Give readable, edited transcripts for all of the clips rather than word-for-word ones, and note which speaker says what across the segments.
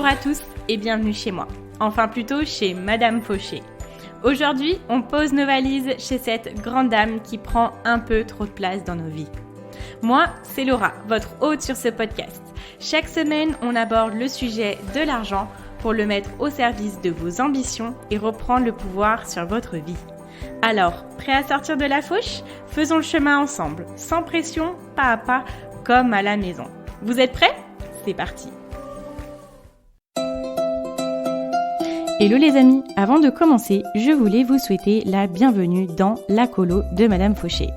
Speaker 1: Bonjour à tous et bienvenue chez moi. Enfin plutôt chez Madame Fauché. Aujourd'hui, on pose nos valises chez cette grande dame qui prend un peu trop de place dans nos vies. Moi, c'est Laura, votre hôte sur ce podcast. Chaque semaine, on aborde le sujet de l'argent pour le mettre au service de vos ambitions et reprendre le pouvoir sur votre vie. Alors, prêt à sortir de la fauche ? Faisons le chemin ensemble, sans pression, pas à pas, comme à la maison. Vous êtes prêts ? C'est parti. Hello les amis, avant de commencer, je voulais vous souhaiter la bienvenue dans la colo de Madame Fauché.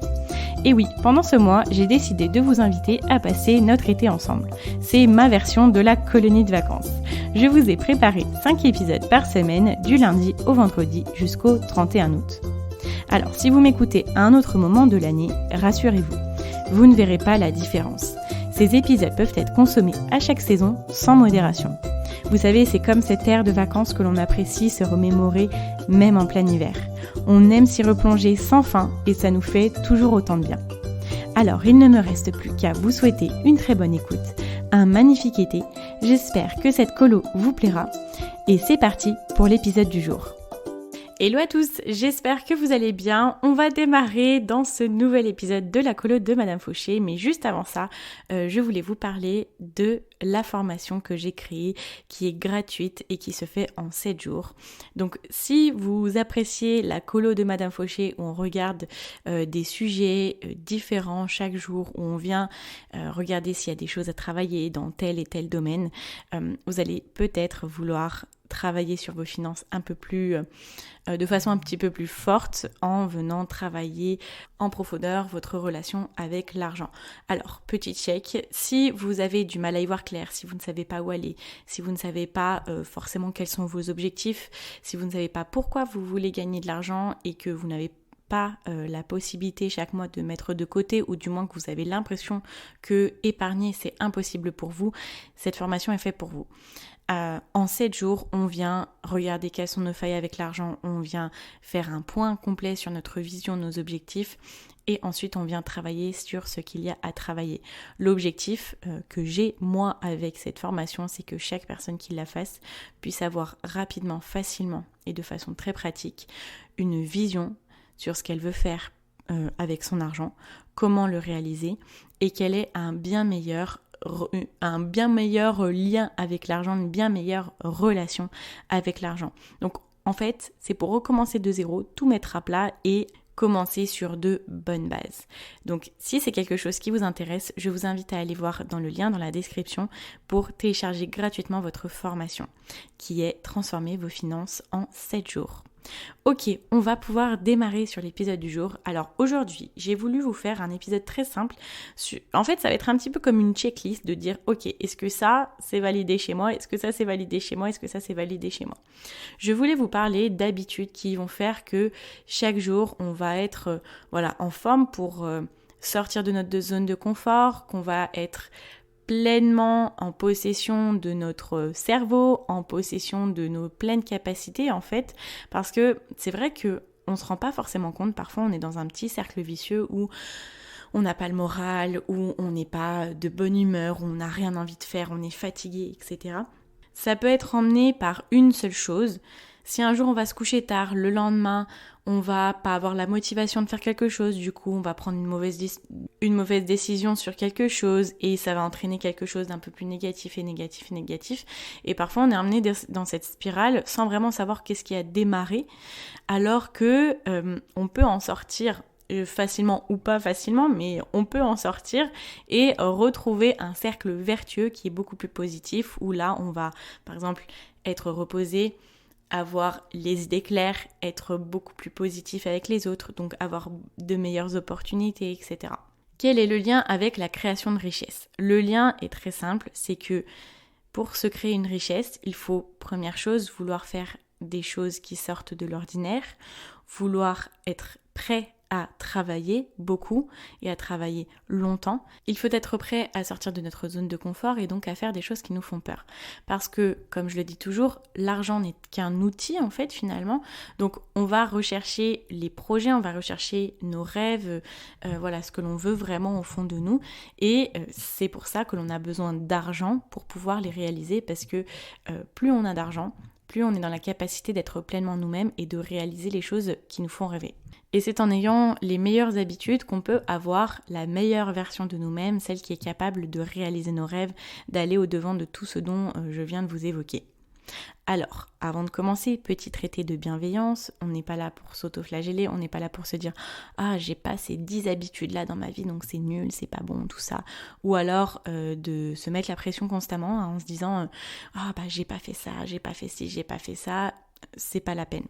Speaker 1: Et oui, pendant ce mois, j'ai décidé de vous inviter à passer notre été ensemble. C'est ma version de la colonie de vacances. Je vous ai préparé 5 épisodes par semaine, du lundi au vendredi jusqu'au 31 août. Alors, si vous m'écoutez à un autre moment de l'année, rassurez-vous, vous ne verrez pas la différence. Ces épisodes peuvent être consommés à chaque saison, sans modération. Vous savez, c'est comme cette ère de vacances que l'on apprécie se remémorer, même en plein hiver. On aime s'y replonger sans fin et ça nous fait toujours autant de bien. Alors, il ne me reste plus qu'à vous souhaiter une très bonne écoute, un magnifique été. J'espère que cette colo vous plaira. Et c'est parti pour l'épisode du jour. Hello à tous, j'espère que vous allez bien. On va démarrer dans ce nouvel épisode de la colo de Madame Fauché, mais juste avant ça, je voulais vous parler de la formation que j'ai créée, qui est gratuite et qui se fait en 7 jours. Donc si vous appréciez la colo de Madame Fauché, où on regarde des sujets différents chaque jour, où on vient regarder s'il y a des choses à travailler dans tel et tel domaine, vous allez peut-être vouloir travailler sur vos finances un peu plus, de façon un petit peu plus forte en venant travailler en profondeur votre relation avec l'argent. Alors, petit check, si vous avez du mal à y voir clair, si vous ne savez pas où aller, si vous ne savez pas forcément quels sont vos objectifs, si vous ne savez pas pourquoi vous voulez gagner de l'argent et que vous n'avez pas la possibilité chaque mois de mettre de côté ou du moins que vous avez l'impression que épargner c'est impossible pour vous, cette formation est faite pour vous. En 7 jours, on vient regarder quelles sont nos failles avec l'argent, on vient faire un point complet sur notre vision, nos objectifs et ensuite on vient travailler sur ce qu'il y a à travailler. L'objectif que j'ai moi avec cette formation, c'est que chaque personne qui la fasse puisse avoir rapidement, facilement et de façon très pratique une vision sur ce qu'elle veut faire avec son argent, comment le réaliser et quel est un bien meilleur lien avec l'argent, une bien meilleure relation avec l'argent. Donc en fait, c'est pour recommencer de zéro, tout mettre à plat et commencer sur de bonnes bases. Donc si c'est quelque chose qui vous intéresse, je vous invite à aller voir dans le lien dans la description pour télécharger gratuitement votre formation qui est Transformer vos finances en 7 jours. Ok, on va pouvoir démarrer sur l'épisode du jour. Alors aujourd'hui, j'ai voulu vous faire un épisode très simple. En fait, ça va être un petit peu comme une checklist de dire ok, est-ce que ça c'est validé chez moi ? Est-ce que ça c'est validé chez moi ? Est-ce que ça c'est validé chez moi ? Je voulais vous parler d'habitudes qui vont faire que chaque jour, on va être en forme pour sortir de notre zone de confort, qu'on va être pleinement en possession de notre cerveau, en possession de nos pleines capacités en fait, parce que c'est vrai que on se rend pas forcément compte, parfois on est dans un petit cercle vicieux où on n'a pas le moral, où on n'est pas de bonne humeur, où on n'a rien envie de faire, on est fatigué, etc. Ça peut être emmené par une seule chose. Si un jour on va se coucher tard, le lendemain on va pas avoir la motivation de faire quelque chose, du coup on va prendre une mauvaise décision sur quelque chose et ça va entraîner quelque chose d'un peu plus négatif. Et parfois on est emmené dans cette spirale sans vraiment savoir qu'est-ce qui a démarré, alors que on peut en sortir facilement ou pas facilement, mais on peut en sortir et retrouver un cercle vertueux qui est beaucoup plus positif, où là on va par exemple être reposé, avoir les idées claires, être beaucoup plus positif avec les autres, donc avoir de meilleures opportunités, etc. Quel est le lien avec la création de richesse ? Le lien est très simple, c'est que pour se créer une richesse, il faut, première chose, vouloir faire des choses qui sortent de l'ordinaire, vouloir être prêt à travailler beaucoup et à travailler longtemps, il faut être prêt à sortir de notre zone de confort et donc à faire des choses qui nous font peur. Parce que, comme je le dis toujours, l'argent n'est qu'un outil en fait finalement. Donc on va rechercher les projets, on va rechercher nos rêves, voilà ce que l'on veut vraiment au fond de nous. Et c'est pour ça que l'on a besoin d'argent pour pouvoir les réaliser, parce que plus on a d'argent, plus on est dans la capacité d'être pleinement nous-mêmes et de réaliser les choses qui nous font rêver. Et c'est en ayant les meilleures habitudes qu'on peut avoir la meilleure version de nous-mêmes, celle qui est capable de réaliser nos rêves, d'aller au-devant de tout ce dont je viens de vous évoquer. Alors, avant de commencer, petit traité de bienveillance, on n'est pas là pour s'auto-flageller, on n'est pas là pour se dire « Ah, j'ai pas ces 10 habitudes-là dans ma vie, donc c'est nul, c'est pas bon, tout ça. » Ou alors de se mettre la pression constamment en se disant « Ah, bah j'ai pas fait ça, j'ai pas fait ci, j'ai pas fait ça. » C'est pas la peine.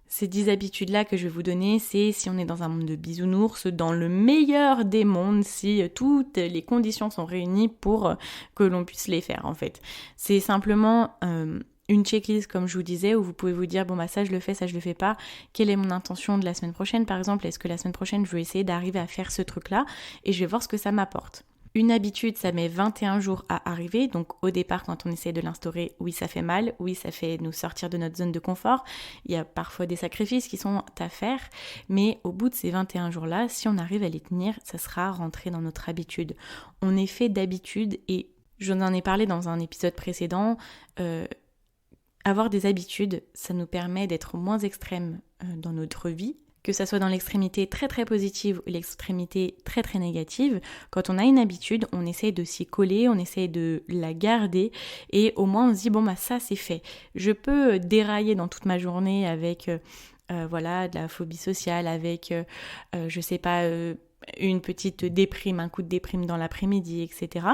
Speaker 1: Ces 10 habitudes-là que je vais vous donner, c'est si on est dans un monde de bisounours, dans le meilleur des mondes, si toutes les conditions sont réunies pour que l'on puisse les faire en fait. C'est simplement une checklist comme je vous disais, où vous pouvez vous dire bon bah ça je le fais, ça je le fais pas, quelle est mon intention de la semaine prochaine par exemple, est-ce que la semaine prochaine je veux essayer d'arriver à faire ce truc-là et je vais voir ce que ça m'apporte. Une habitude, ça met 21 jours à arriver, donc au départ quand on essaie de l'instaurer, oui ça fait mal, oui ça fait nous sortir de notre zone de confort, il y a parfois des sacrifices qui sont à faire, mais au bout de ces 21 jours-là, si on arrive à les tenir, ça sera rentré dans notre habitude. On est fait d'habitudes et je vous en ai parlé dans un épisode précédent, avoir des habitudes, ça nous permet d'être moins extrêmes dans notre vie, que ça soit dans l'extrémité très très positive ou l'extrémité très très négative. Quand on a une habitude, on essaye de s'y coller, on essaye de la garder et au moins on se dit bon bah ça c'est fait. Je peux dérailler dans toute ma journée avec de la phobie sociale, avec je sais pas une petite déprime, un coup de déprime dans l'après-midi, etc.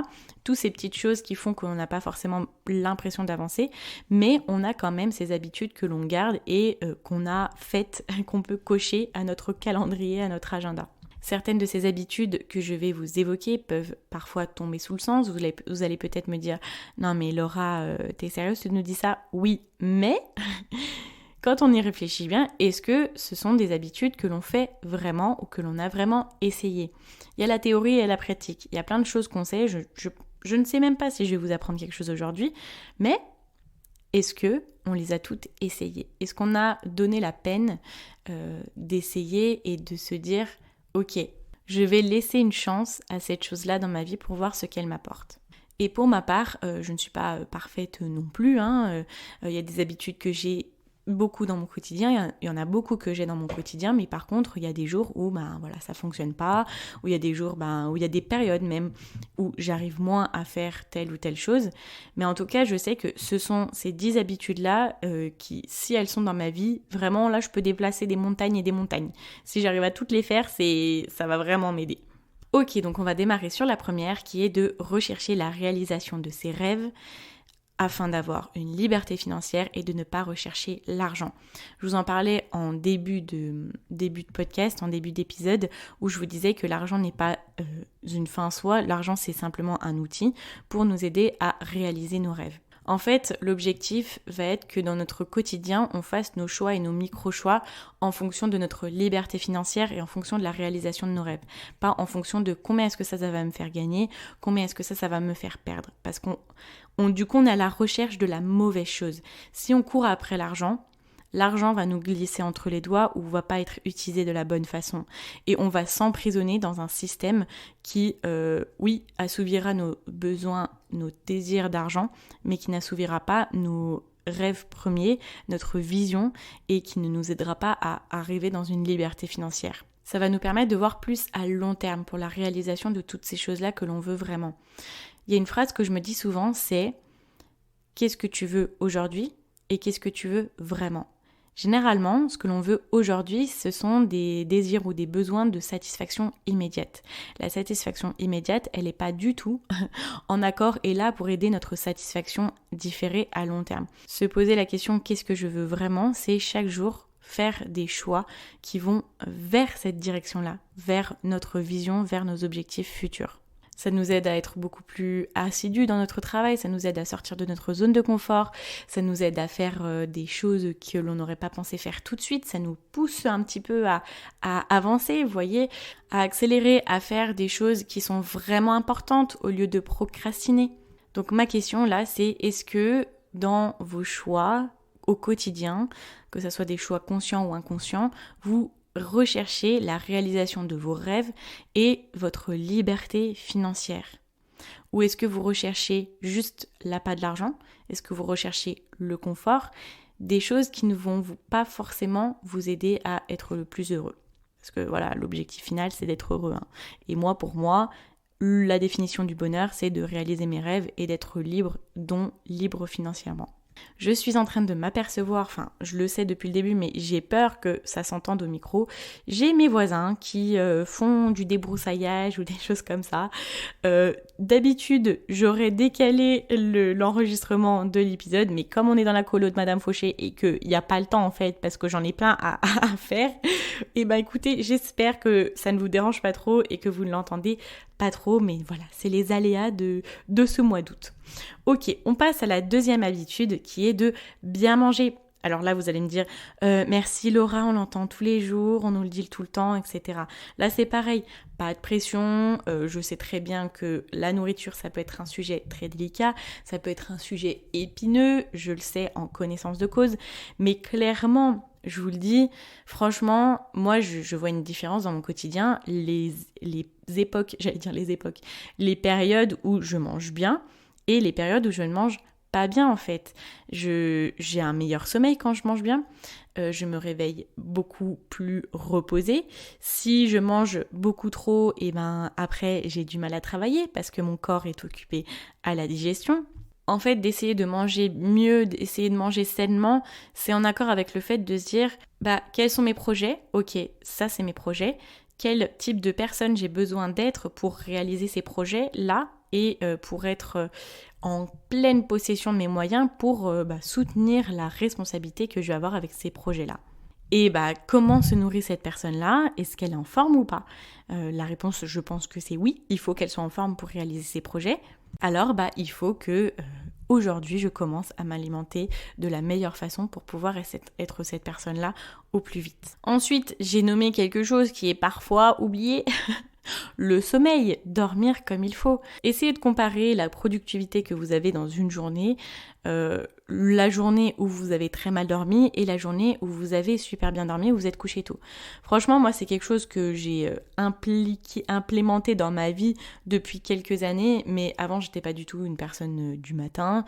Speaker 1: Toutes ces petites choses qui font qu'on n'a pas forcément l'impression d'avancer, mais on a quand même ces habitudes que l'on garde et qu'on a faites, qu'on peut cocher à notre calendrier, à notre agenda. Certaines de ces habitudes que je vais vous évoquer peuvent parfois tomber sous le sens. Vous allez peut-être me dire « Non mais Laura, t'es sérieuse, tu nous dis ça ?» Oui, mais... Quand on y réfléchit bien, est-ce que ce sont des habitudes que l'on fait vraiment ou que l'on a vraiment essayé ? Il y a la théorie et la pratique. Il y a plein de choses qu'on sait. Je ne sais même pas si je vais vous apprendre quelque chose aujourd'hui, mais est-ce que on les a toutes essayées ? Est-ce qu'on a donné la peine d'essayer et de se dire « Ok, je vais laisser une chance à cette chose-là dans ma vie pour voir ce qu'elle m'apporte ». Et pour ma part, je ne suis pas parfaite non plus. Il y a des habitudes que j'ai beaucoup dans mon quotidien, il y en a beaucoup que j'ai dans mon quotidien, mais par contre il y a des jours où ça fonctionne pas, où il y a des jours où il y a des périodes même où j'arrive moins à faire telle ou telle chose, mais en tout cas je sais que ce sont ces 10 habitudes là qui, si elles sont dans ma vie, vraiment là je peux déplacer des montagnes et des montagnes. Si j'arrive à toutes les faire, ça va vraiment m'aider. Ok, donc on va démarrer sur la première qui est de rechercher la réalisation de ses rêves afin d'avoir une liberté financière et de ne pas rechercher l'argent. Je vous en parlais en début de podcast, en début d'épisode, où je vous disais que l'argent n'est pas une fin en soi, l'argent c'est simplement un outil pour nous aider à réaliser nos rêves. En fait, l'objectif va être que dans notre quotidien, on fasse nos choix et nos micro-choix en fonction de notre liberté financière et en fonction de la réalisation de nos rêves. Pas en fonction de combien est-ce que ça va me faire gagner, combien est-ce que ça va me faire perdre. Parce du coup, on est à la recherche de la mauvaise chose. Si on court après l'argent va nous glisser entre les doigts ou va pas être utilisé de la bonne façon. Et on va s'emprisonner dans un système qui, assouvira nos besoins, nos désirs d'argent, mais qui n'assouvira pas nos rêves premiers, notre vision, et qui ne nous aidera pas à arriver dans une liberté financière. Ça va nous permettre de voir plus à long terme pour la réalisation de toutes ces choses-là que l'on veut vraiment. Il y a une phrase que je me dis souvent, c'est « Qu'est-ce que tu veux aujourd'hui et qu'est-ce que tu veux vraiment ?» Généralement, ce que l'on veut aujourd'hui, ce sont des désirs ou des besoins de satisfaction immédiate. La satisfaction immédiate, elle n'est pas du tout en accord et là pour aider notre satisfaction différée à long terme. Se poser la question « qu'est-ce que je veux vraiment ?» c'est chaque jour faire des choix qui vont vers cette direction-là, vers notre vision, vers nos objectifs futurs. Ça nous aide à être beaucoup plus assidus dans notre travail, ça nous aide à sortir de notre zone de confort, ça nous aide à faire des choses que l'on n'aurait pas pensé faire tout de suite, ça nous pousse un petit peu à avancer, vous voyez, à accélérer, à faire des choses qui sont vraiment importantes au lieu de procrastiner. Donc ma question là, c'est est-ce que dans vos choix au quotidien, que ce soit des choix conscients ou inconscients, vous recherchez la réalisation de vos rêves et votre liberté financière? Ou est-ce que vous recherchez juste l'appât de l'argent? Est-ce que vous recherchez le confort? Des choses qui ne vont pas forcément vous aider à être le plus heureux. Parce que voilà, l'objectif final, c'est d'être heureux. Hein. Et moi, pour moi, la définition du bonheur, c'est de réaliser mes rêves et d'être libre, dont libre financièrement. Je suis en train de m'apercevoir, enfin je le sais depuis le début, mais j'ai peur que ça s'entende au micro. J'ai mes voisins qui font du débroussaillage ou des choses comme ça. D'habitude, j'aurais décalé l'enregistrement de l'épisode, mais comme on est dans la colo de Madame Fauché et qu'il n'y a pas le temps en fait, parce que j'en ai plein à faire, et ben écoutez, j'espère que ça ne vous dérange pas trop et que vous ne l'entendez pas trop, mais voilà, c'est les aléas de ce mois d'août. Ok, on passe à la deuxième habitude qui est de bien manger. Alors là, vous allez me dire, merci Laura, on l'entend tous les jours, on nous le dit tout le temps, etc. Là, c'est pareil, pas de pression, je sais très bien que la nourriture, ça peut être un sujet très délicat, ça peut être un sujet épineux, je le sais en connaissance de cause, mais clairement, je vous le dis, franchement, moi, je vois une différence dans mon quotidien. Les périodes où je mange bien et les périodes où je ne mange pas bien, en fait. J'ai un meilleur sommeil quand je mange bien. Je me réveille beaucoup plus reposée. Si je mange beaucoup trop, et ben après, j'ai du mal à travailler parce que mon corps est occupé à la digestion. En fait, d'essayer de manger mieux, d'essayer de manger sainement, c'est en accord avec le fait de se dire, quels sont mes projets? Ok, ça c'est mes projets. Quel type de personne j'ai besoin d'être pour réaliser ces projets-là et pour être en pleine possession de mes moyens pour soutenir la responsabilité que je vais avoir avec ces projets-là. Et comment se nourrit cette personne-là? Est-ce qu'elle est en forme ou pas? La réponse, je pense que c'est oui. Il faut qu'elle soit en forme pour réaliser ses projets. Alors, il faut que aujourd'hui, je commence à m'alimenter de la meilleure façon pour pouvoir être cette personne-là au plus vite. Ensuite, j'ai nommé quelque chose qui est parfois oublié. Le sommeil, dormir comme il faut. Essayez de comparer la productivité que vous avez dans une journée, la journée où vous avez très mal dormi et la journée où vous avez super bien dormi, où vous êtes couché tôt. Franchement, moi, c'est quelque chose que j'ai implémenté dans ma vie depuis quelques années, mais avant, j'étais pas du tout une personne du matin.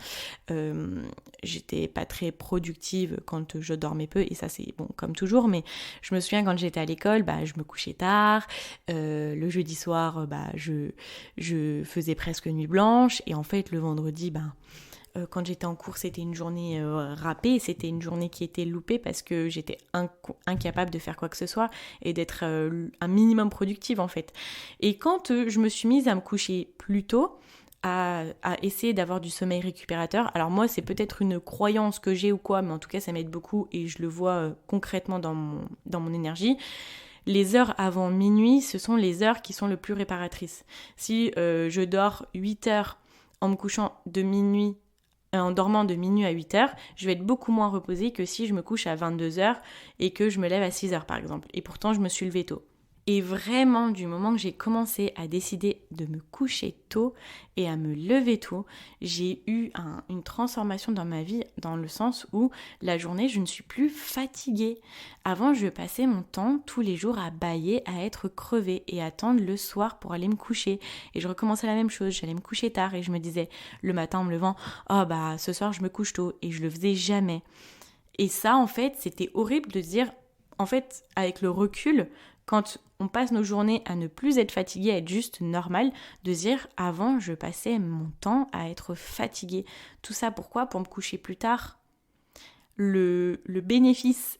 Speaker 1: J'étais pas très productive quand je dormais peu, et ça, c'est bon, comme toujours, mais je me souviens quand j'étais à l'école, je me couchais tard, le jeudi soir, je faisais presque nuit blanche, et en fait, le vendredi, quand j'étais en cours, c'était une journée râpée, c'était une journée qui était loupée parce que j'étais incapable de faire quoi que ce soit et d'être un minimum productive en fait. Et quand je me suis mise à me coucher plus tôt, à essayer d'avoir du sommeil récupérateur, alors moi c'est peut-être une croyance que j'ai ou quoi, mais en tout cas ça m'aide beaucoup et je le vois concrètement dans mon énergie. Les heures avant minuit, ce sont les heures qui sont le plus réparatrices. Si je dors 8 heures en me couchant en dormant de minuit à 8 heures, je vais être beaucoup moins reposée que si je me couche à 22 heures et que je me lève à 6 heures par exemple. Et pourtant, je me suis levée tôt. Et vraiment, du moment que j'ai commencé à décider de me coucher tôt et à me lever tôt, j'ai eu une transformation dans ma vie, dans le sens où la journée, je ne suis plus fatiguée. Avant, je passais mon temps tous les jours à bâiller, à être crevée et attendre le soir pour aller me coucher. Et je recommençais la même chose, j'allais me coucher tard et je me disais le matin en me levant, ce soir je me couche tôt, et je le faisais jamais. Et ça, en fait, c'était horrible de se dire, en fait, avec le recul, quand on passe nos journées à ne plus être fatigué, à être juste normal, de dire avant je passais mon temps à être fatiguée. Tout ça pourquoi? Pour me coucher plus tard. le bénéfice,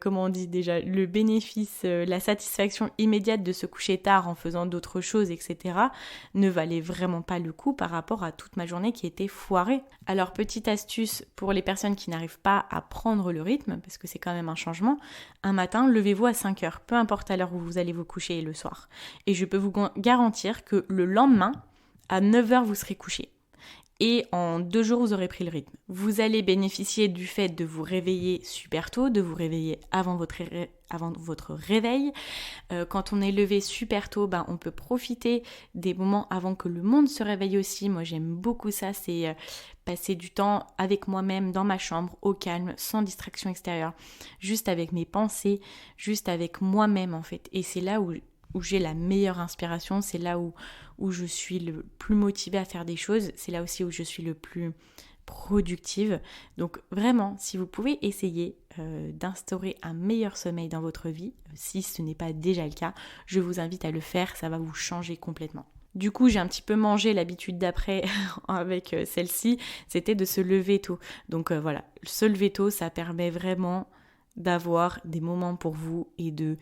Speaker 1: comment on dit déjà, le bénéfice, la satisfaction immédiate de se coucher tard en faisant d'autres choses, etc., ne valait vraiment pas le coup par rapport à toute ma journée qui était foirée. Alors, petite astuce pour les personnes qui n'arrivent pas à prendre le rythme, parce que c'est quand même un changement, un matin, levez-vous à 5 heures, peu importe à l'heure où vous allez vous coucher le soir. Et je peux vous garantir que le lendemain, à 9 heures, vous serez couché. Et en 2 jours, vous aurez pris le rythme. Vous allez bénéficier du fait de vous réveiller super tôt, de vous réveiller avant votre réveil. Quand on est levé super tôt, on peut profiter des moments avant que le monde se réveille aussi. Moi, j'aime beaucoup ça, c'est passer du temps avec moi-même, dans ma chambre, au calme, sans distraction extérieure, juste avec mes pensées, juste avec moi-même en fait. Et c'est là où j'ai la meilleure inspiration, c'est là où je suis le plus motivée à faire des choses, c'est là aussi où je suis le plus productive. Donc vraiment, si vous pouvez essayer d'instaurer un meilleur sommeil dans votre vie, si ce n'est pas déjà le cas, je vous invite à le faire, ça va vous changer complètement. Du coup, j'ai un petit peu mangé l'habitude d'après avec celle-ci, c'était de se lever tôt. Donc voilà, se lever tôt, ça permet vraiment d'avoir des moments pour vous et de...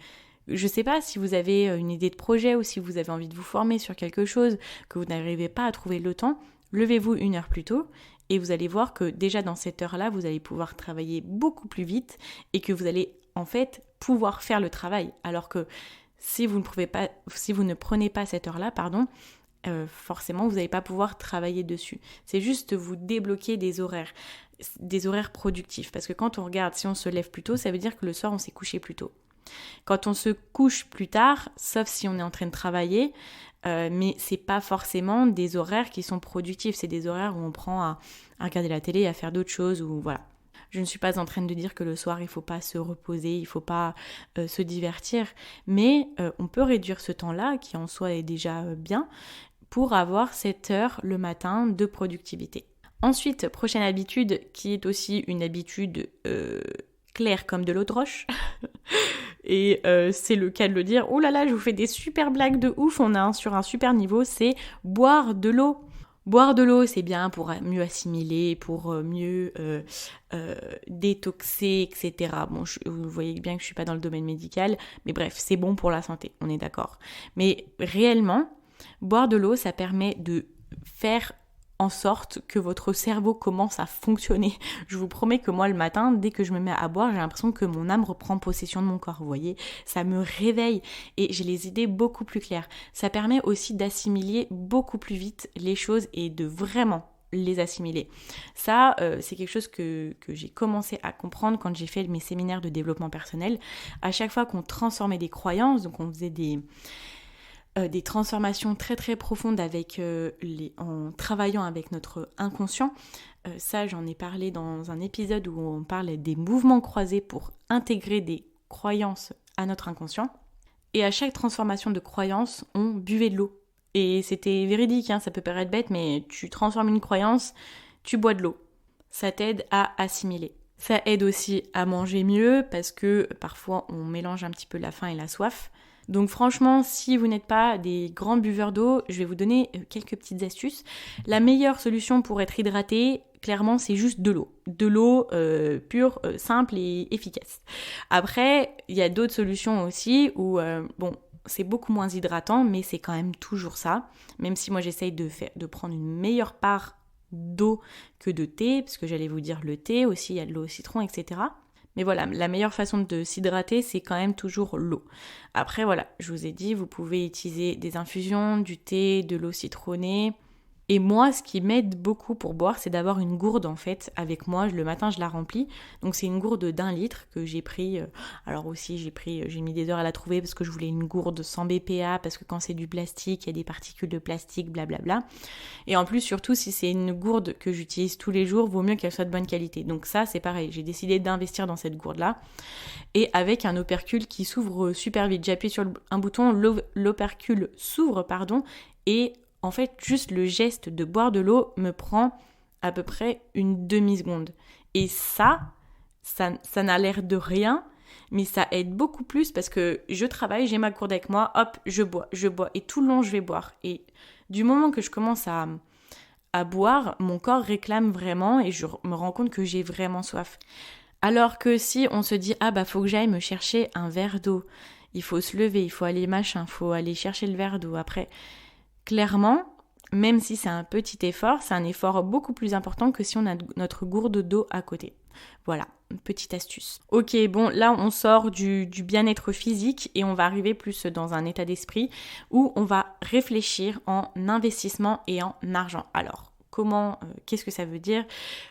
Speaker 1: Je sais pas si vous avez une idée de projet ou si vous avez envie de vous former sur quelque chose, que vous n'arrivez pas à trouver le temps, levez-vous 1 heure plus tôt et vous allez voir que déjà dans cette heure-là, vous allez pouvoir travailler beaucoup plus vite et que vous allez en fait pouvoir faire le travail. Alors que si vous ne prenez pas cette heure-là, forcément vous n'allez pas pouvoir travailler dessus. C'est juste vous débloquer des horaires productifs. Parce que quand on regarde, si on se lève plus tôt, ça veut dire que le soir on s'est couché plus tôt. Quand on se couche plus tard, sauf si on est en train de travailler, mais c'est pas forcément des horaires qui sont productifs, c'est des horaires où on prend à regarder la télé, à faire d'autres choses, ou voilà. Je ne suis pas en train de dire que le soir il faut pas se reposer, il faut pas se divertir, mais on peut réduire ce temps-là, qui en soi est déjà bien, pour avoir cette heure le matin de productivité. Ensuite, prochaine habitude, qui est aussi une habitude claire comme de l'eau de roche, et c'est le cas de le dire, oh là là, je vous fais des super blagues de ouf, on est sur un super niveau, c'est boire de l'eau. Boire de l'eau, c'est bien pour mieux assimiler, pour mieux détoxer, etc. Bon, vous voyez bien que je suis pas dans le domaine médical, mais bref, c'est bon pour la santé, on est d'accord. Mais réellement, boire de l'eau, ça permet de faire en sorte que votre cerveau commence à fonctionner. Je vous promets que moi, le matin, dès que je me mets à boire, j'ai l'impression que mon âme reprend possession de mon corps, vous voyez. Ça me réveille et j'ai les idées beaucoup plus claires. Ça permet aussi d'assimiler beaucoup plus vite les choses et de vraiment les assimiler. Ça, c'est quelque chose que j'ai commencé à comprendre quand j'ai fait mes séminaires de développement personnel. À chaque fois qu'on transformait des croyances, donc on faisait des transformations très très profondes en travaillant avec notre inconscient. Ça, j'en ai parlé dans un épisode où on parle des mouvements croisés pour intégrer des croyances à notre inconscient. Et à chaque transformation de croyance, on buvait de l'eau. Et c'était véridique, ça peut paraître bête, mais tu transformes une croyance, tu bois de l'eau. Ça t'aide à assimiler. Ça aide aussi à manger mieux parce que parfois on mélange un petit peu la faim et la soif. Donc franchement, si vous n'êtes pas des grands buveurs d'eau, je vais vous donner quelques petites astuces. La meilleure solution pour être hydraté, clairement, c'est juste de l'eau. De l'eau pure, simple et efficace. Après, il y a d'autres solutions aussi où, c'est beaucoup moins hydratant, mais c'est quand même toujours ça. Même si moi, j'essaye de prendre une meilleure part d'eau que de thé, parce que j'allais vous dire le thé aussi, il y a de l'eau au citron, etc. Mais voilà, la meilleure façon de s'hydrater, c'est quand même toujours l'eau. Après, voilà, je vous ai dit, vous pouvez utiliser des infusions, du thé, de l'eau citronnée. Et moi, ce qui m'aide beaucoup pour boire, c'est d'avoir une gourde en fait avec moi. Le matin, je la remplis. Donc c'est une gourde d'1 litre que j'ai pris. Alors aussi, j'ai mis des heures à la trouver parce que je voulais une gourde sans BPA, parce que quand c'est du plastique, il y a des particules de plastique, blablabla. Et en plus, surtout, si c'est une gourde que j'utilise tous les jours, vaut mieux qu'elle soit de bonne qualité. Donc ça, c'est pareil. J'ai décidé d'investir dans cette gourde-là. Et avec un opercule qui s'ouvre super vite. J'appuie sur un bouton, l'opercule s'ouvre, et en fait, juste le geste de boire de l'eau me prend à peu près une demi-seconde. Et ça n'a l'air de rien, mais ça aide beaucoup plus parce que je travaille, j'ai ma gourde avec moi, hop, je bois. Et tout le long, je vais boire. Et du moment que je commence à à boire, mon corps réclame vraiment et je me rends compte que j'ai vraiment soif. Alors que si on se dit, faut que j'aille me chercher un verre d'eau, il faut se lever, il faut aller il faut aller chercher le verre d'eau. Après, clairement, même si c'est un petit effort, c'est un effort beaucoup plus important que si on a notre gourde d'eau à côté. Voilà, une petite astuce. Ok, bon, là on sort du bien-être physique et on va arriver plus dans un état d'esprit où on va réfléchir en investissement et en argent. Alors, qu'est-ce que ça veut dire?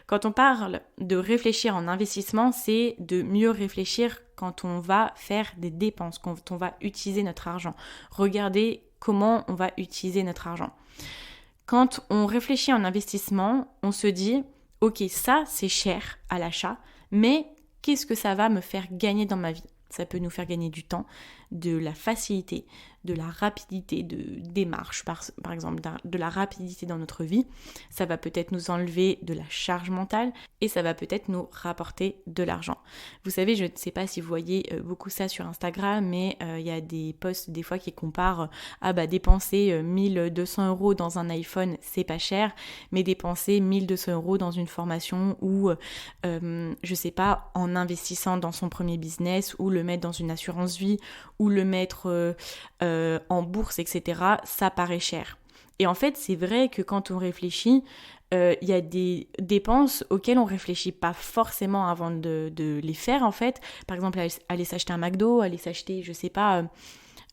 Speaker 1: Quand on parle de réfléchir en investissement, c'est de mieux réfléchir quand on va faire des dépenses, quand on va utiliser notre argent. Regardez comment on va utiliser notre argent. Quand on réfléchit en investissement, on se dit ok, ça c'est cher à l'achat, mais qu'est-ce que ça va me faire gagner dans ma vie? Ça peut nous faire gagner du temps, de la facilité, de la rapidité de démarche, par exemple, de la rapidité dans notre vie. Ça va peut-être nous enlever de la charge mentale et ça va peut-être nous rapporter de l'argent. Vous savez, je ne sais pas si vous voyez beaucoup ça sur Instagram, mais il y a des posts des fois qui comparent dépenser 1200 € dans un iPhone, c'est pas cher, mais dépenser 1200 € dans une formation ou, je sais pas, en investissant dans son premier business ou le mettre dans une assurance vie ou le mettre en bourse, etc., ça paraît cher. Et en fait, c'est vrai que quand on réfléchit, il y a des dépenses auxquelles on réfléchit pas forcément avant de les faire, en fait. Par exemple, aller s'acheter un McDo, aller s'acheter, je sais pas,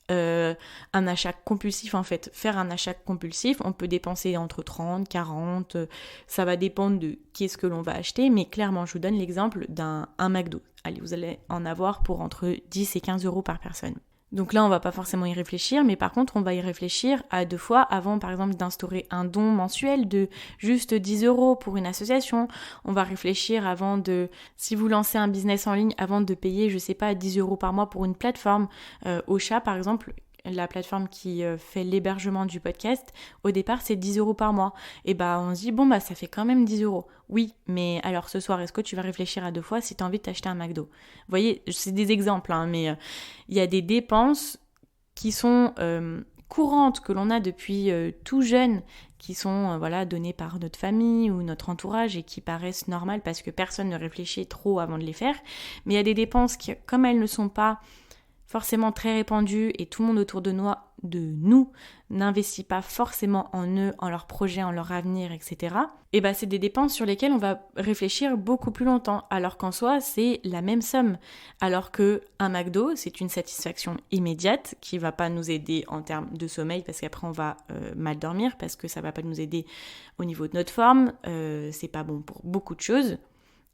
Speaker 1: un achat compulsif, en fait. Faire un achat compulsif, on peut dépenser entre 30, 40, ça va dépendre de qu'est-ce que l'on va acheter, mais clairement, je vous donne l'exemple d'un McDo. Allez, vous allez en avoir pour entre 10 et 15 € par personne. Donc là, on va pas forcément y réfléchir, mais par contre, on va y réfléchir à 2 fois avant, par exemple, d'instaurer un don mensuel de juste 10 € pour une association. On va réfléchir si vous lancez un business en ligne, avant de payer, je sais pas, 10 € par mois pour une plateforme. Ocha, par exemple, la plateforme qui fait l'hébergement du podcast, au départ, c'est 10 € par mois. Et on se dit, ça fait quand même 10 €. Oui, mais alors ce soir, est-ce que tu vas réfléchir à 2 fois si tu as envie de t'acheter un McDo? Vous voyez, c'est des exemples, mais il y a des dépenses qui sont courantes, que l'on a depuis tout jeune, qui sont données par notre famille ou notre entourage et qui paraissent normales parce que personne ne réfléchit trop avant de les faire. Mais il y a des dépenses qui, comme elles ne sont pas forcément très répandues et tout le monde autour de nous n'investit pas forcément en eux, en leurs projets, en leur avenir, etc. Et c'est des dépenses sur lesquelles on va réfléchir beaucoup plus longtemps, alors qu'en soi, c'est la même somme. Alors que un McDo, c'est une satisfaction immédiate qui va pas nous aider en termes de sommeil, parce qu'après on va mal dormir, parce que ça va pas nous aider au niveau de notre forme, c'est pas bon pour beaucoup de choses.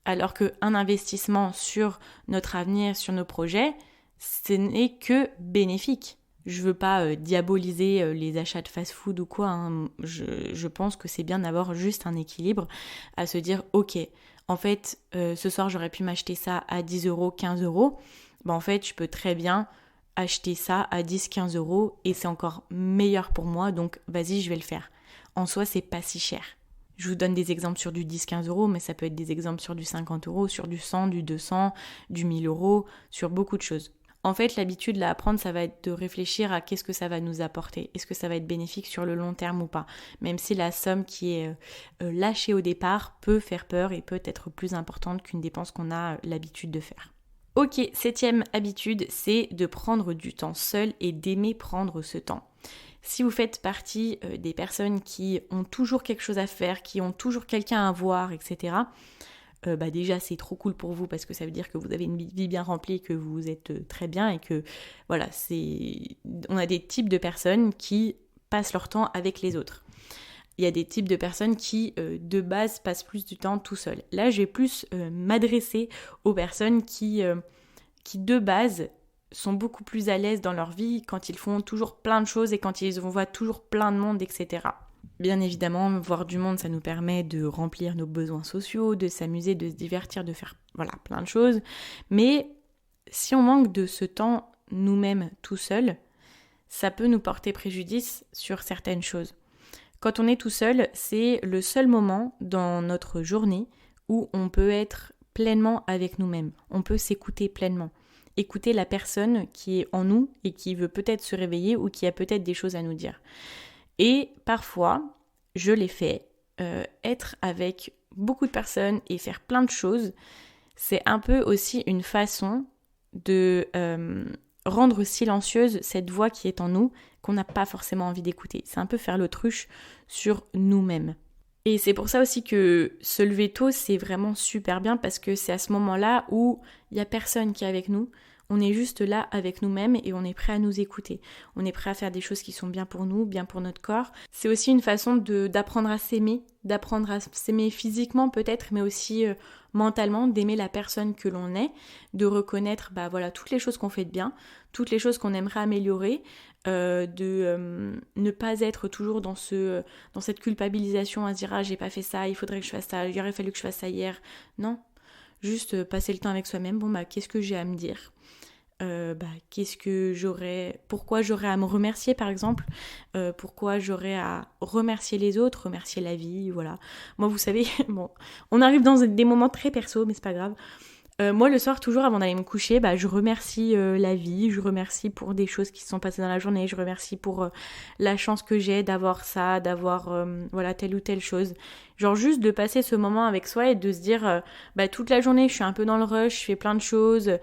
Speaker 1: Alors qu'un investissement sur notre avenir, sur nos projets, ce n'est que bénéfique. Je veux pas diaboliser les achats de fast-food ou quoi. Je pense que c'est bien d'avoir juste un équilibre, à se dire ok, en fait, ce soir j'aurais pu m'acheter ça à 10 €, 15 €. En fait, je peux très bien acheter ça à 10, 15 € et c'est encore meilleur pour moi, donc vas-y, je vais le faire. En soi, c'est pas si cher. Je vous donne des exemples sur du 10-15 €, mais ça peut être des exemples sur du 50 €, sur du 100, du 200, du 1000 €, sur beaucoup de choses. En fait, l'habitude à apprendre, ça va être de réfléchir à qu'est-ce que ça va nous apporter. Est-ce que ça va être bénéfique sur le long terme ou pas? Même si la somme qui est lâchée au départ peut faire peur et peut être plus importante qu'une dépense qu'on a l'habitude de faire. Ok, 7e habitude, c'est de prendre du temps seul et d'aimer prendre ce temps. Si vous faites partie des personnes qui ont toujours quelque chose à faire, qui ont toujours quelqu'un à voir, etc., déjà c'est trop cool pour vous parce que ça veut dire que vous avez une vie bien remplie, que vous êtes très bien et que voilà, on a des types de personnes qui passent leur temps avec les autres. Il y a des types de personnes qui de base passent plus du temps tout seuls. Là je vais plus m'adresser aux personnes qui de base sont beaucoup plus à l'aise dans leur vie quand ils font toujours plein de choses et quand ils voient toujours plein de monde, etc. Bien évidemment, voir du monde, ça nous permet de remplir nos besoins sociaux, de s'amuser, de se divertir, de faire plein de choses. Mais si on manque de ce temps nous-mêmes tout seuls, ça peut nous porter préjudice sur certaines choses. Quand on est tout seul, c'est le seul moment dans notre journée où on peut être pleinement avec nous-mêmes. On peut s'écouter pleinement. Écouter la personne qui est en nous et qui veut peut-être se réveiller ou qui a peut-être des choses à nous dire. Et parfois, je l'ai fait, être avec beaucoup de personnes et faire plein de choses, c'est un peu aussi une façon de rendre silencieuse cette voix qui est en nous, qu'on n'a pas forcément envie d'écouter. C'est un peu faire l'autruche sur nous-mêmes. Et c'est pour ça aussi que se lever tôt, c'est vraiment super bien, parce que c'est à ce moment-là où il n'y a personne qui est avec nous. On est juste là avec nous-mêmes et on est prêt à nous écouter. On est prêt à faire des choses qui sont bien pour nous, bien pour notre corps. C'est aussi une façon d'apprendre à s'aimer physiquement peut-être, mais aussi mentalement, d'aimer la personne que l'on est, de reconnaître toutes les choses qu'on fait de bien, toutes les choses qu'on aimerait améliorer, de ne pas être toujours dans cette culpabilisation à se dire « Ah, j'ai pas fait ça, il faudrait que je fasse ça, il aurait fallu que je fasse ça hier. » Non, juste passer le temps avec soi-même. Qu'est-ce que j'ai à me dire ? Pourquoi j'aurais à me remercier par exemple, pourquoi j'aurais à remercier les autres, remercier la vie, voilà. Moi vous savez, on arrive dans des moments très perso, mais c'est pas grave. Moi le soir toujours avant d'aller me coucher, je remercie la vie, je remercie pour des choses qui se sont passées dans la journée, je remercie pour la chance que j'ai d'avoir ça, d'avoir telle ou telle chose. Genre juste de passer ce moment avec soi et de se dire toute la journée je suis un peu dans le rush, je fais plein de choses.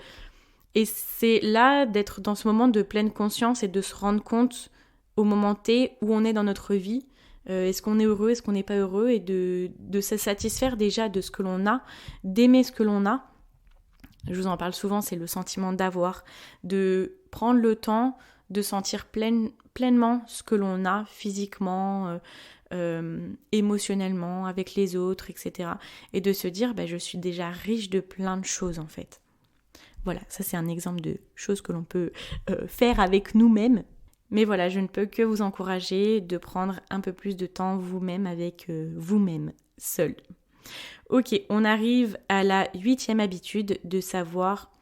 Speaker 1: Et c'est là d'être dans ce moment de pleine conscience et de se rendre compte au moment T où on est dans notre vie. Est-ce qu'on est heureux, est-ce qu'on n'est pas heureux, et de se satisfaire déjà de ce que l'on a, d'aimer ce que l'on a. Je vous en parle souvent, c'est le sentiment d'avoir, de prendre le temps de sentir pleinement ce que l'on a physiquement, émotionnellement, avec les autres, etc. Et de se dire, je suis déjà riche de plein de choses en fait. Voilà, ça c'est un exemple de choses que l'on peut faire avec nous-mêmes. Mais voilà, je ne peux que vous encourager de prendre un peu plus de temps vous-même avec vous-même, seul. Ok, on arrive à la 8e habitude de savoir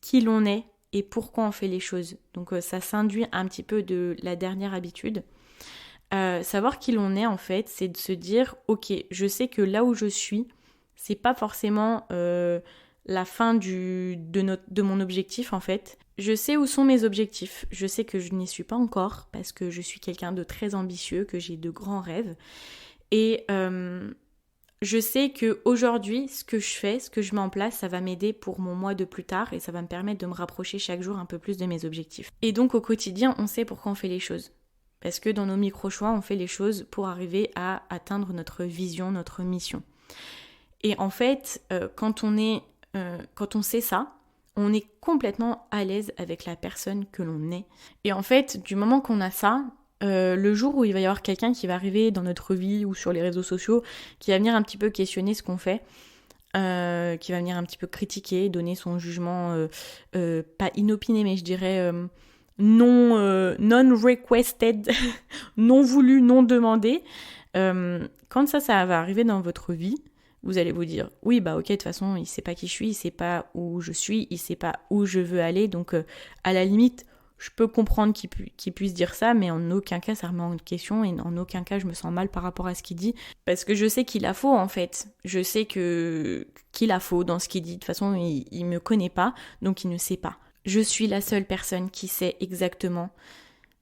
Speaker 1: qui l'on est et pourquoi on fait les choses. Donc ça s'induit un petit peu de la dernière habitude. Savoir qui l'on est en fait, c'est de se dire, ok, je sais que là où je suis, c'est pas forcément la fin de mon objectif en fait. Je sais où sont mes objectifs, je sais que je n'y suis pas encore parce que je suis quelqu'un de très ambitieux, que j'ai de grands rêves, et je sais qu'aujourd'hui ce que je fais, ce que je mets en place, ça va m'aider pour mon mois de plus tard et ça va me permettre de me rapprocher chaque jour un peu plus de mes objectifs. Et donc au quotidien, on sait pourquoi on fait les choses. Parce que dans nos micro-choix, on fait les choses pour arriver à atteindre notre vision, notre mission. Et en fait, quand on sait ça, on est complètement à l'aise avec la personne que l'on est. Et en fait, du moment qu'on a ça, le jour où il va y avoir quelqu'un qui va arriver dans notre vie ou sur les réseaux sociaux, qui va venir un petit peu questionner ce qu'on fait, qui va venir un petit peu critiquer, donner son jugement, pas inopiné, mais je dirais non-requested, non voulu, non demandé. Quand ça va arriver dans votre vie, vous allez vous dire, oui, ok, de toute façon, il sait pas qui je suis, il sait pas où je suis, il sait pas où je veux aller, donc à la limite, je peux comprendre qu'il puisse dire ça, mais en aucun cas, ça remet en question, et en aucun cas, je me sens mal par rapport à ce qu'il dit, parce que je sais qu'il a faux, en fait. Je sais qu'il a faux dans ce qu'il dit. De toute façon, il me connaît pas, donc il ne sait pas. Je suis la seule personne qui sait exactement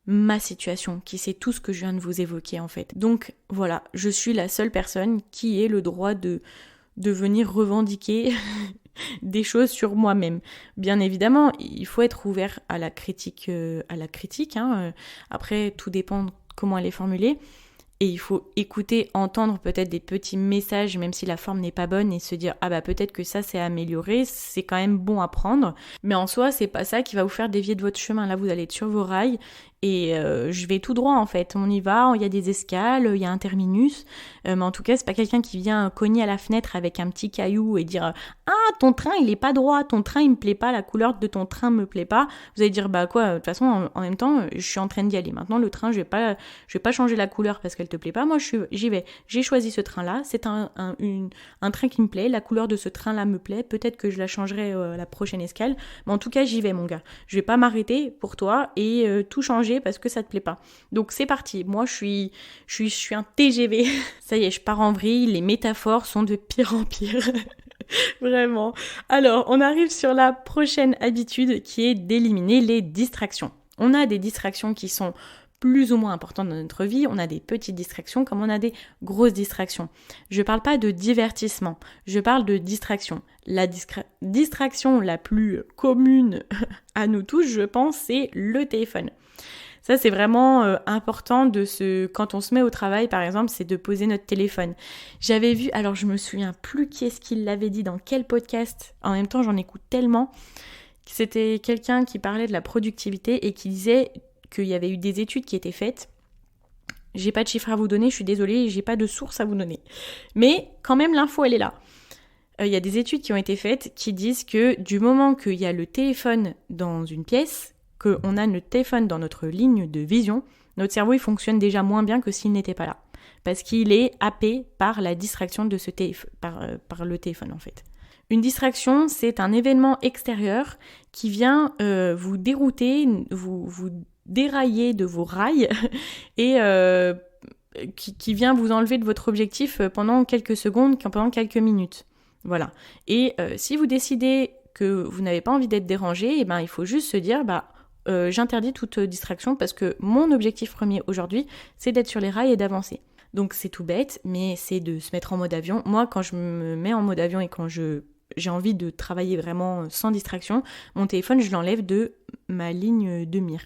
Speaker 1: ma situation, qui sait tout ce que je viens de vous évoquer en fait. Donc voilà, je suis la seule personne qui ait le droit de venir revendiquer des choses sur moi-même. Bien évidemment, il faut être ouvert à la critique. Après, tout dépend de comment elle est formulée. Et il faut écouter, entendre peut-être des petits messages, même si la forme n'est pas bonne, et se dire peut-être que ça c'est amélioré, c'est quand même bon à prendre. Mais en soi, c'est pas ça qui va vous faire dévier de votre chemin. Là, vous allez être sur vos rails et je vais tout droit en fait. On y va, il y a des escales, il y a un terminus. Mais en tout cas, c'est pas quelqu'un qui vient cogner à la fenêtre avec un petit caillou et dire ton train il est pas droit, ton train il me plaît pas, la couleur de ton train me plaît pas. Vous allez dire de toute façon en même temps je suis en train d'y aller. Maintenant le train je vais pas changer la couleur parce qu'elle te plaît pas. Moi j'y vais. J'ai choisi ce train là. C'est un train qui me plaît. La couleur de ce train là me plaît. Peut-être que je la changerai à la prochaine escale. Mais en tout cas j'y vais mon gars. Je vais pas m'arrêter pour toi et tout changer parce que ça te plaît pas. Donc c'est parti. Moi je suis un TGV. Ça y est, je pars en vrille. Les métaphores sont de pire en pire. Vraiment. Alors, on arrive sur la prochaine habitude qui est d'éliminer les distractions. On a des distractions qui sont plus ou moins importantes dans notre vie, on a des petites distractions comme on a des grosses distractions. Je ne parle pas de divertissement, je parle de distraction. La distraction la plus commune à nous tous, je pense, c'est le téléphone. Ça, c'est vraiment important quand on se met au travail, par exemple, c'est de poser notre téléphone. J'avais vu, alors je me souviens plus qui est-ce qui l'avait dit, dans quel podcast, en même temps j'en écoute tellement, c'était quelqu'un qui parlait de la productivité et qui disait qu'il y avait eu des études qui étaient faites. J'ai pas de chiffres à vous donner, je suis désolée, j'ai pas de source à vous donner. Mais quand même, l'info, elle est là. Il y a des études qui ont été faites qui disent que du moment qu'il y a le téléphone dans une pièce, qu'on a notre téléphone dans notre ligne de vision, notre cerveau il fonctionne déjà moins bien que s'il n'était pas là. Parce qu'il est happé par la distraction de ce téléphone, par le téléphone en fait. Une distraction, c'est un événement extérieur qui vient vous dérouter, vous dérailler de vos rails et qui vient vous enlever de votre objectif pendant quelques secondes, pendant quelques minutes. Voilà. Et si vous décidez que vous n'avez pas envie d'être dérangé, eh ben, il faut juste se dire, j'interdis toute distraction parce que mon objectif premier aujourd'hui, c'est d'être sur les rails et d'avancer. Donc c'est tout bête, mais c'est de se mettre en mode avion. Moi, quand je me mets en mode avion et quand j'ai envie de travailler vraiment sans distraction, mon téléphone, je l'enlève de ma ligne de mire.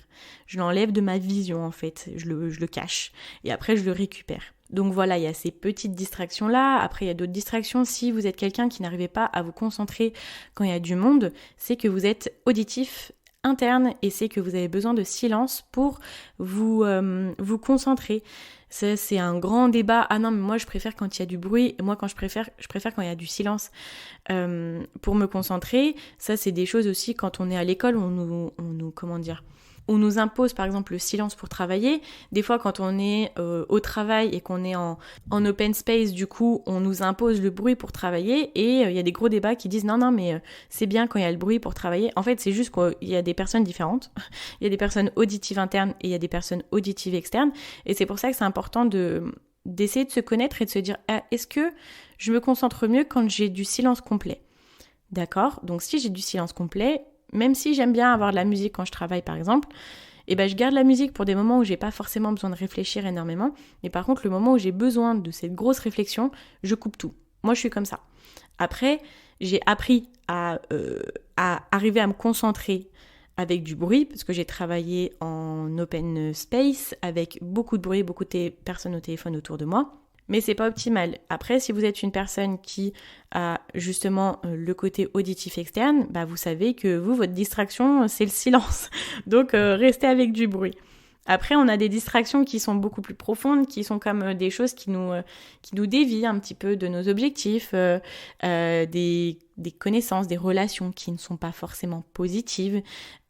Speaker 1: Je l'enlève de ma vision, en fait. Je le cache. Et après, je le récupère. Donc voilà, il y a ces petites distractions-là. Après, il y a d'autres distractions. Si vous êtes quelqu'un qui n'arrivait pas à vous concentrer quand il y a du monde, c'est que vous êtes auditif interne et c'est que vous avez besoin de silence pour vous concentrer. Ça, c'est un grand débat. Ah non, mais moi je préfère quand il y a du bruit. Moi je préfère quand il y a du silence pour me concentrer. Ça, c'est des choses aussi quand on est à l'école, on nous impose par exemple le silence pour travailler. Des fois quand on est au travail et qu'on est en open space, du coup on nous impose le bruit pour travailler et il y a des gros débats qui disent non mais c'est bien quand il y a le bruit pour travailler. En fait c'est juste qu'il y a des personnes différentes. Il y a des personnes auditives internes et il y a des personnes auditives externes et c'est pour ça que c'est important d'essayer de se connaître et de se dire est-ce que je me concentre mieux quand j'ai du silence complet. D'accord ? Donc si j'ai du silence complet, même si j'aime bien avoir de la musique quand je travaille par exemple, je garde la musique pour des moments où j'ai pas forcément besoin de réfléchir énormément, mais par contre le moment où j'ai besoin de cette grosse réflexion, je coupe tout. Moi je suis comme ça. Après, j'ai appris à arriver à me concentrer avec du bruit, parce que j'ai travaillé en open space, avec beaucoup de bruit, beaucoup de personnes au téléphone autour de moi. Mais c'est pas optimal. Après, si vous êtes une personne qui a justement le côté auditif externe, vous savez que votre distraction, c'est le silence. Donc, restez avec du bruit. Après, on a des distractions qui sont beaucoup plus profondes, qui sont comme des choses qui nous dévient un petit peu de nos objectifs, des connaissances, des relations qui ne sont pas forcément positives,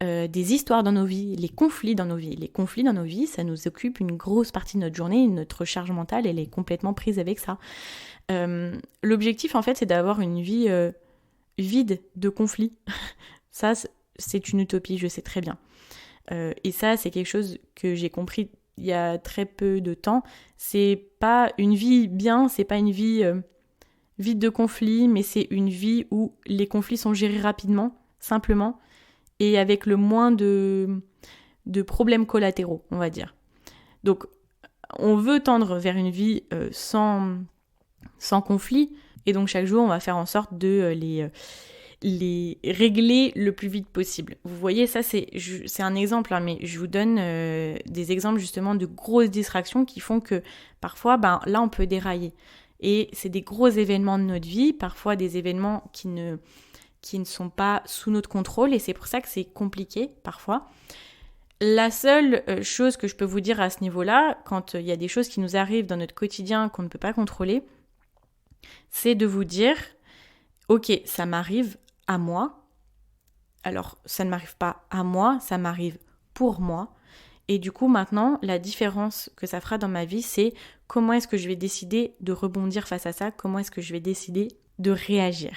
Speaker 1: des histoires dans nos vies, les conflits dans nos vies. Les conflits dans nos vies, ça nous occupe une grosse partie de notre journée, notre charge mentale, elle est complètement prise avec ça. L'objectif, en fait, c'est d'avoir une vie vide de conflits. Ça, c'est une utopie, je sais très bien. Et ça, c'est quelque chose que j'ai compris il y a très peu de temps. C'est pas une vie bien, c'est pas une vie vide de conflits, mais c'est une vie où les conflits sont gérés rapidement, simplement, et avec le moins de problèmes collatéraux, on va dire. Donc, on veut tendre vers une vie sans conflit, et donc chaque jour, on va faire en sorte de les régler le plus vite possible. Vous voyez, ça c'est un exemple, mais je vous donne des exemples justement de grosses distractions qui font que parfois, là on peut dérailler. Et c'est des gros événements de notre vie, parfois des événements qui ne sont pas sous notre contrôle, et c'est pour ça que c'est compliqué parfois. La seule chose que je peux vous dire à ce niveau-là, quand il y a des choses qui nous arrivent dans notre quotidien qu'on ne peut pas contrôler, c'est de vous dire « Ok, ça m'arrive à moi. Alors, ça ne m'arrive pas à moi, ça m'arrive pour moi. Et du coup, maintenant, la différence que ça fera dans ma vie, c'est comment est-ce que je vais décider de rebondir face à ça, comment est-ce que je vais décider de réagir.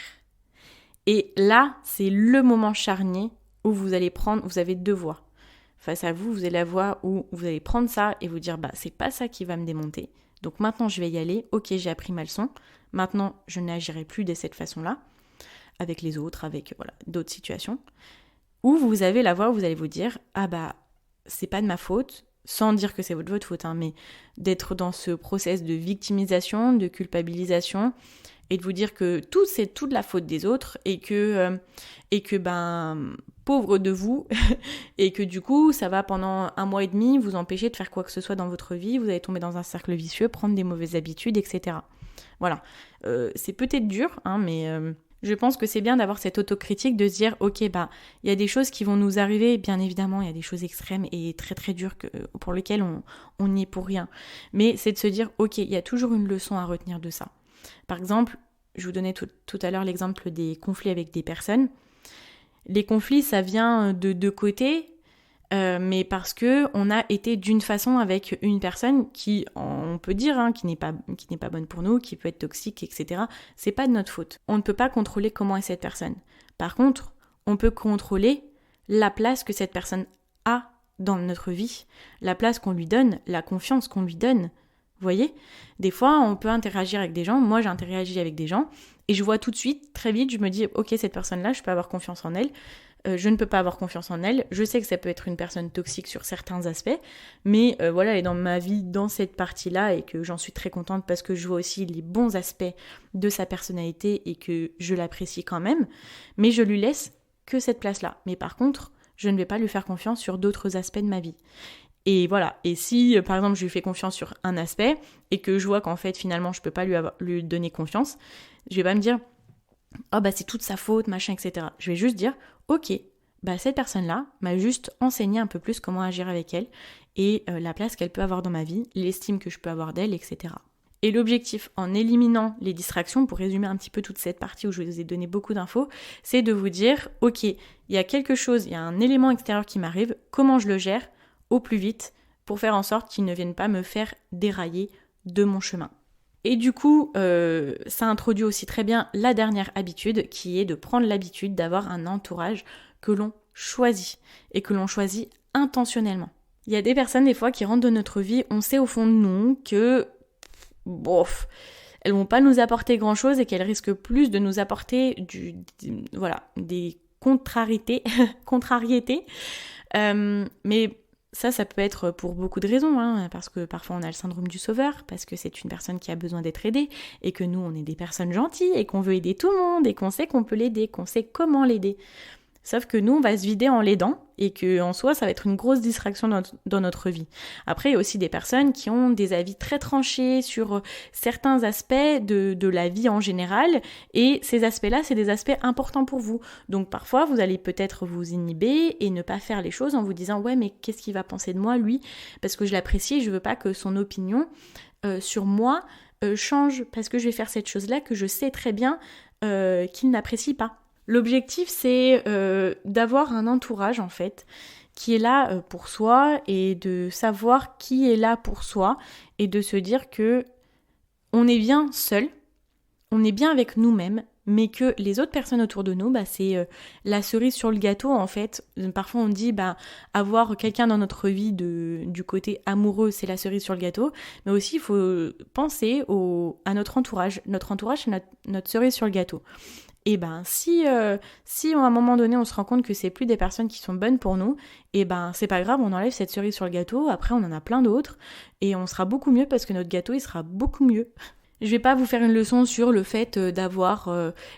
Speaker 1: Et là, c'est le moment charnier où vous avez deux voies. Face à vous, vous avez la voie où vous allez prendre ça et vous dire, c'est pas ça qui va me démonter. Donc maintenant, je vais y aller. Ok, j'ai appris ma leçon. Maintenant, je n'agirai plus de cette façon-là. Avec les autres, avec d'autres situations, où vous avez la voie où vous allez vous dire c'est pas de ma faute, sans dire que c'est votre faute, hein, mais d'être dans ce process de victimisation, de culpabilisation, et de vous dire que tout, c'est toute la faute des autres, et que pauvre de vous, et que du coup, ça va pendant 1 mois et demi vous empêcher de faire quoi que ce soit dans votre vie, vous allez tomber dans un cercle vicieux, prendre des mauvaises habitudes, etc. Voilà. C'est peut-être dur, hein, mais je pense que c'est bien d'avoir cette autocritique, de se dire, ok, il y a des choses qui vont nous arriver, bien évidemment, il y a des choses extrêmes et très très dures pour lesquelles on n'y est pour rien. Mais c'est de se dire, ok, il y a toujours une leçon à retenir de ça. Par exemple, je vous donnais tout à l'heure l'exemple des conflits avec des personnes. Les conflits, ça vient de deux côtés, mais parce que on a été d'une façon avec une personne qui, on peut dire, hein, qui n'est pas bonne pour nous, qui peut être toxique, etc. C'est pas de notre faute. On ne peut pas contrôler comment est cette personne. Par contre, on peut contrôler la place que cette personne a dans notre vie, la place qu'on lui donne, la confiance qu'on lui donne. Vous voyez ? Des fois, on peut interagir avec des gens. Moi, j'ai interagi avec des gens et je vois tout de suite, très vite, je me dis, ok, cette personne-là, je peux avoir confiance en elle. Je ne peux pas avoir confiance en elle. Je sais que ça peut être une personne toxique sur certains aspects, mais voilà, elle est dans ma vie, dans cette partie-là, et que j'en suis très contente parce que je vois aussi les bons aspects de sa personnalité et que je l'apprécie quand même. Mais je lui laisse que cette place-là. Mais par contre, je ne vais pas lui faire confiance sur d'autres aspects de ma vie. Et voilà, et si par exemple je lui fais confiance sur un aspect et que je vois qu'en fait finalement je peux pas lui donner confiance, je vais pas me dire « Oh c'est toute sa faute, machin, etc. » Je vais juste dire « Ok, cette personne-là m'a juste enseigné un peu plus comment agir avec elle et la place qu'elle peut avoir dans ma vie, l'estime que je peux avoir d'elle, etc. » Et l'objectif en éliminant les distractions, pour résumer un petit peu toute cette partie où je vous ai donné beaucoup d'infos, c'est de vous dire « Ok, il y a quelque chose, il y a un élément extérieur qui m'arrive, comment je le gère au plus vite pour faire en sorte qu'il ne vienne pas me faire dérailler de mon chemin. » Et du coup, ça introduit aussi très bien la dernière habitude, qui est de prendre l'habitude d'avoir un entourage que l'on choisit, et que l'on choisit intentionnellement. Il y a des personnes des fois qui rentrent dans notre vie, on sait au fond de nous que, elles vont pas nous apporter grand chose et qu'elles risquent plus de nous apporter des contrariétés, mais ça peut être pour beaucoup de raisons, hein, parce que parfois on a le syndrome du sauveur, parce que c'est une personne qui a besoin d'être aidée, et que nous on est des personnes gentilles, et qu'on veut aider tout le monde, et qu'on sait qu'on peut l'aider, qu'on sait comment l'aider. Sauf que nous on va se vider en l'aidant, et qu'en soi ça va être une grosse distraction dans notre vie. Après il y a aussi des personnes qui ont des avis très tranchés sur certains aspects de la vie en général, et ces aspects-là c'est des aspects importants pour vous. Donc parfois vous allez peut-être vous inhiber et ne pas faire les choses en vous disant « Ouais mais qu'est-ce qu'il va penser de moi lui ? Parce que je l'apprécie et je veux pas que son opinion sur moi change, parce que je vais faire cette chose-là que je sais très bien qu'il n'apprécie pas. » L'objectif, c'est d'avoir un entourage, en fait, qui est là pour soi, et de savoir qui est là pour soi, et de se dire que on est bien seul, on est bien avec nous-mêmes, mais que les autres personnes autour de nous, c'est la cerise sur le gâteau, en fait. Parfois, on dit, avoir quelqu'un dans notre vie du côté amoureux, c'est la cerise sur le gâteau, mais aussi, il faut penser à notre entourage. Notre entourage, c'est notre cerise sur le gâteau. Et si à un moment donné on se rend compte que c'est plus des personnes qui sont bonnes pour nous, c'est pas grave, on enlève cette cerise sur le gâteau, après on en a plein d'autres, et on sera beaucoup mieux parce que notre gâteau il sera beaucoup mieux. Je vais pas vous faire une leçon sur le fait d'avoir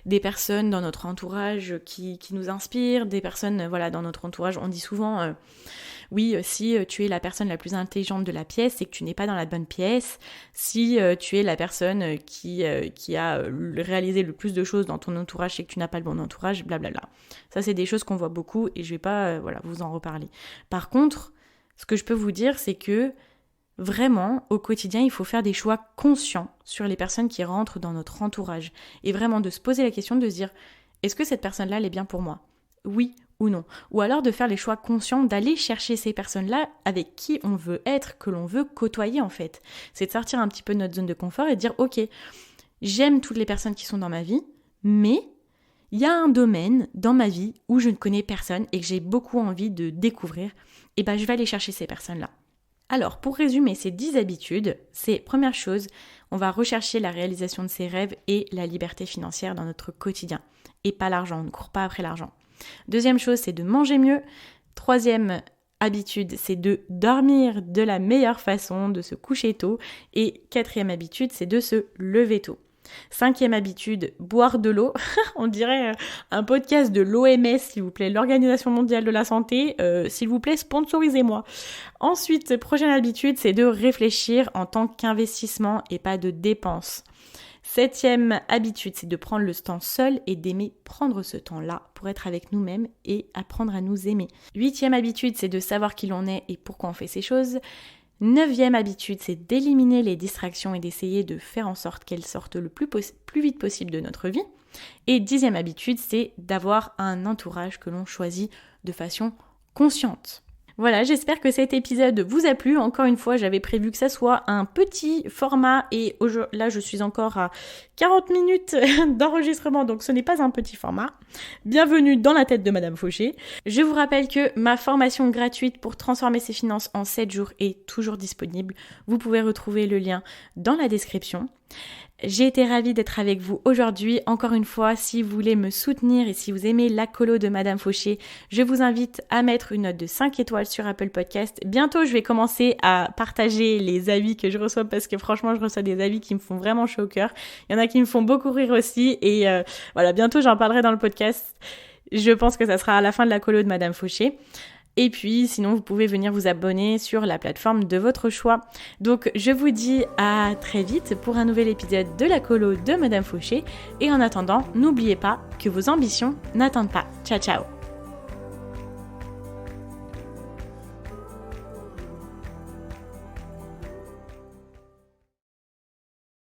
Speaker 1: des personnes dans notre entourage qui nous inspirent, des personnes dans notre entourage, on dit souvent oui, si tu es la personne la plus intelligente de la pièce, c'est que tu n'es pas dans la bonne pièce. Si tu es la personne qui a réalisé le plus de choses dans ton entourage, c'est que tu n'as pas le bon entourage, blablabla. Ça, c'est des choses qu'on voit beaucoup et je vais pas vous en reparler. Par contre, ce que je peux vous dire, c'est que vraiment, au quotidien, il faut faire des choix conscients sur les personnes qui rentrent dans notre entourage. Et vraiment de se poser la question de se dire, est-ce que cette personne-là, elle est bien pour moi ? Oui ou non. Ou alors de faire les choix conscients d'aller chercher ces personnes-là avec qui on veut être, que l'on veut côtoyer en fait. C'est de sortir un petit peu de notre zone de confort et de dire ok, j'aime toutes les personnes qui sont dans ma vie, mais il y a un domaine dans ma vie où je ne connais personne et que j'ai beaucoup envie de découvrir, et je vais aller chercher ces personnes-là. Alors, pour résumer ces 10 habitudes, c'est première chose, on va rechercher la réalisation de ses rêves et la liberté financière dans notre quotidien. Et pas l'argent, on ne court pas après l'argent. Deuxième chose, c'est de manger mieux. Troisième habitude, c'est de dormir de la meilleure façon, de se coucher tôt. Et 4e habitude, c'est de se lever tôt. 5e habitude, boire de l'eau. On dirait un podcast de l'OMS, s'il vous plaît, l'Organisation mondiale de la santé. S'il vous plaît, sponsorisez-moi. Ensuite, prochaine habitude, c'est de réfléchir en tant qu'investissement et pas de dépense. 7e habitude, c'est de prendre le temps seul et d'aimer prendre ce temps-là pour être avec nous-mêmes et apprendre à nous aimer. 8e habitude, c'est de savoir qui l'on est et pourquoi on fait ces choses. 9e habitude, c'est d'éliminer les distractions et d'essayer de faire en sorte qu'elles sortent le plus vite possible de notre vie. Et 10e habitude, c'est d'avoir un entourage que l'on choisit de façon consciente. Voilà, j'espère que cet épisode vous a plu. Encore une fois, j'avais prévu que ça soit un petit format et là, je suis encore à 40 minutes d'enregistrement, donc ce n'est pas un petit format. Bienvenue dans la tête de Madame Fauché. Je vous rappelle que ma formation gratuite pour transformer ses finances en 7 jours est toujours disponible. Vous pouvez retrouver le lien dans la description. J'ai été ravie d'être avec vous aujourd'hui. Encore une fois, si vous voulez me soutenir et si vous aimez la colo de Madame Fauché, je vous invite à mettre une note de 5 étoiles sur Apple Podcast. Bientôt, je vais commencer à partager les avis que je reçois parce que franchement, je reçois des avis qui me font vraiment chaud au cœur. Il y en a qui me font beaucoup rire aussi et voilà, bientôt j'en parlerai dans le podcast. Je pense que ça sera à la fin de la colo de Madame Fauché. Et puis, sinon, vous pouvez venir vous abonner sur la plateforme de votre choix. Donc, je vous dis à très vite pour un nouvel épisode de la colo de Madame Fauché. Et en attendant, n'oubliez pas que vos ambitions n'attendent pas. Ciao, ciao!